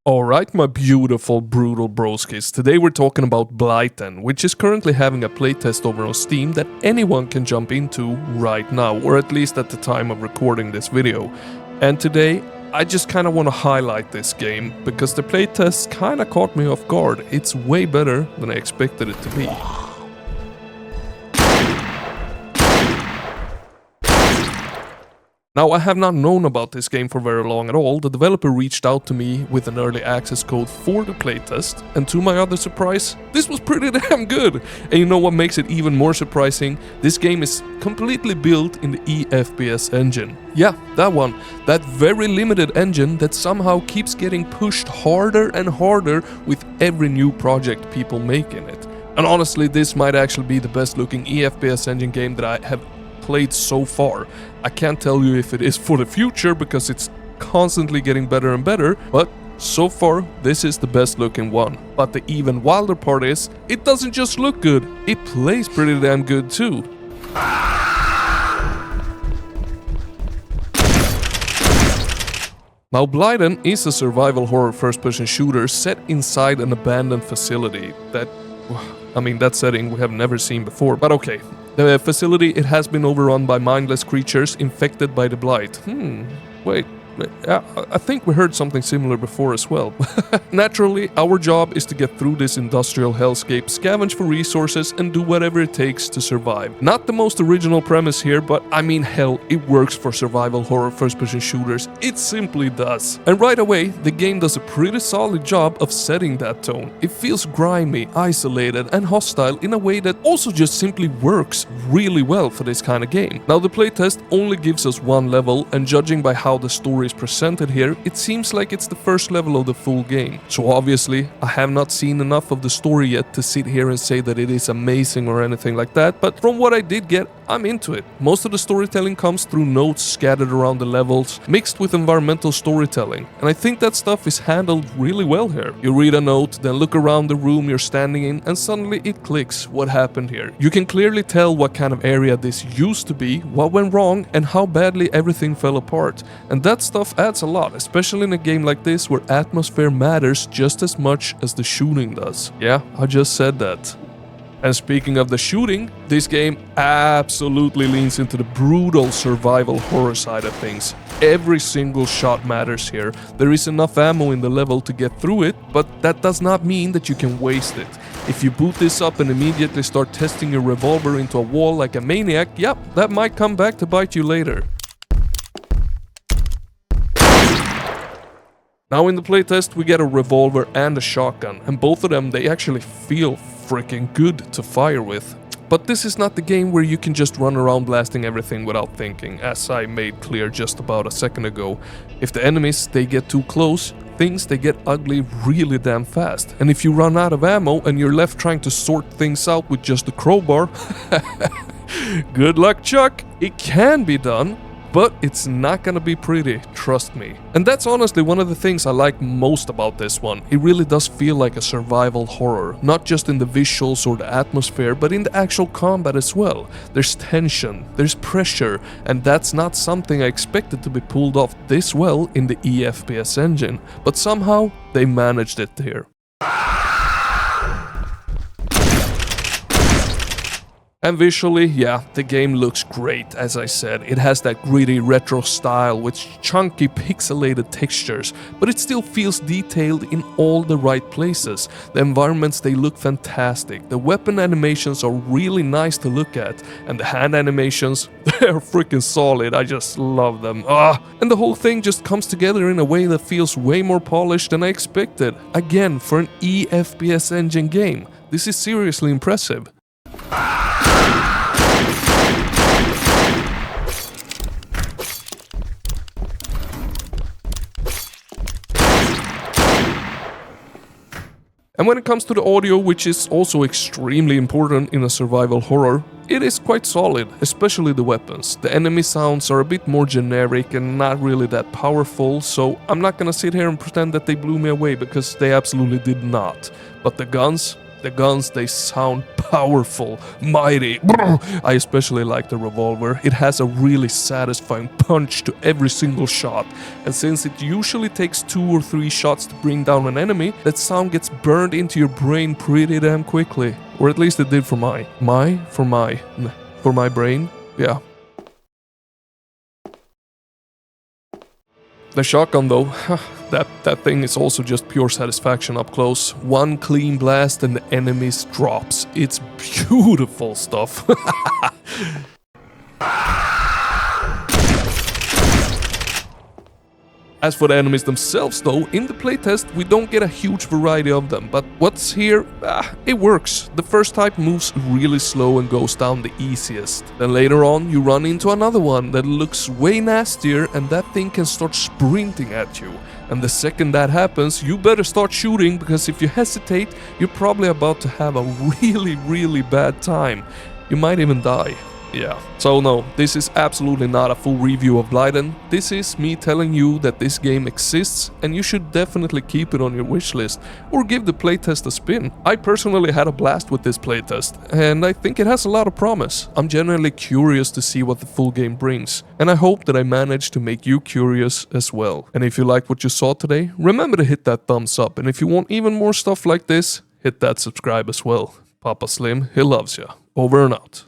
Alright, my beautiful, brutal broskis, today we're talking about Blighten, which is currently having a playtest over on Steam that anyone can jump into right now, or at least at the time of recording this video. And today, I just kinda wanna highlight this game, because the playtest kinda caught me off guard. It's way better than I expected it to be. Now, I have not known about this game for very long at all. The developer reached out to me with an early access code for the playtest, and to my other surprise, this was pretty damn good! And you know what makes it even more surprising? This game is completely built in the FPS engine. Yeah, that one. That very limited engine that somehow keeps getting pushed harder and harder with every new project people make in it. And honestly, this might actually be the best looking FPS engine game that I have played so far. I can't tell you if it is for the future because it's constantly getting better and better, but so far this is the best looking one. But the even wilder part is, it doesn't just look good, it plays pretty damn good too. Now, Blighten is a survival horror first-person shooter set inside an abandoned facility that, that setting we have never seen before, but okay. The facility, it has been overrun by mindless creatures infected by the Blight. Wait, I think we heard something similar before as well. Naturally, our job is to get through this industrial hellscape, scavenge for resources, and do whatever it takes to survive. Not the most original premise here, but I mean hell, it works for survival horror first-person shooters. It simply does. And right away, the game does a pretty solid job of setting that tone. It feels grimy, isolated, and hostile in a way that also just simply works really well for this kind of game. Now, the playtest only gives us one level, and judging by how the story is presented here, it seems like it's the first level of the full game. So obviously, I have not seen enough of the story yet to sit here and say that it is amazing or anything like that, but from what I did get, I'm into it. Most of the storytelling comes through notes scattered around the levels, mixed with environmental storytelling, and I think that stuff is handled really well here. You read a note, then look around the room you're standing in, and suddenly it clicks what happened here. You can clearly tell what kind of area this used to be, what went wrong, and how badly everything fell apart. And that stuff adds a lot, especially in a game like this where atmosphere matters just as much as the shooting does. Yeah, I just said that. And speaking of the shooting, this game absolutely leans into the brutal survival horror side of things. Every single shot matters here. There is enough ammo in the level to get through it, but that does not mean that you can waste it. If you boot this up and immediately start testing your revolver into a wall like a maniac, yep, that might come back to bite you later. Now in the playtest we get a revolver and a shotgun, and both of them, they actually feel freaking good to fire with. But this is not the game where you can just run around blasting everything without thinking, as I made clear just about a second ago. If the enemies, they get too close, things, they get ugly really damn fast. And if you run out of ammo and you're left trying to sort things out with just a crowbar, good luck, Chuck! It can be done, but it's not gonna be pretty, trust me. And that's honestly one of the things I like most about this one. It really does feel like a survival horror, not just in the visuals or the atmosphere, but in the actual combat as well. There's tension, there's pressure, and that's not something I expected to be pulled off this well in the FPS engine, but somehow they managed it here. And visually, yeah, the game looks great, as I said. It has that gritty retro style with chunky pixelated textures, but it still feels detailed in all the right places. The environments, they look fantastic. The weapon animations are really nice to look at, and the hand animations, they're freaking solid. I just love them. And the whole thing just comes together in a way that feels way more polished than I expected. Again, for an FPS engine game, this is seriously impressive. And when it comes to the audio, which is also extremely important in a survival horror, it is quite solid, especially the weapons. The enemy sounds are a bit more generic and not really that powerful, so I'm not gonna sit here and pretend that they blew me away, because they absolutely did not. But the guns, The guns, they sound powerful, mighty. I especially like the revolver. It has a really satisfying punch to every single shot. And since it usually takes 2 or 3 shots to bring down an enemy, that sound gets burned into your brain pretty damn quickly. Or at least it did for my brain. Yeah. The shotgun though, that thing is also just pure satisfaction up close. One clean blast and the enemies drops. It's beautiful stuff. As for the enemies themselves though, in the playtest we don't get a huge variety of them, but what's here, it works. The first type moves really slow and goes down the easiest. Then later on you run into another one that looks way nastier and that thing can start sprinting at you. And the second that happens, you better start shooting, because if you hesitate, you're probably about to have a really bad time. You might even die. Yeah, so no, this is absolutely not a full review of Blighten. This is me telling you that this game exists and you should definitely keep it on your wishlist or give the playtest a spin. I personally had a blast with this playtest and I think it has a lot of promise. I'm genuinely curious to see what the full game brings, and I hope that I managed to make you curious as well. And if you liked what you saw today, remember to hit that thumbs up, and if you want even more stuff like this, hit that subscribe as well. Papa Slim, he loves ya. Over and out.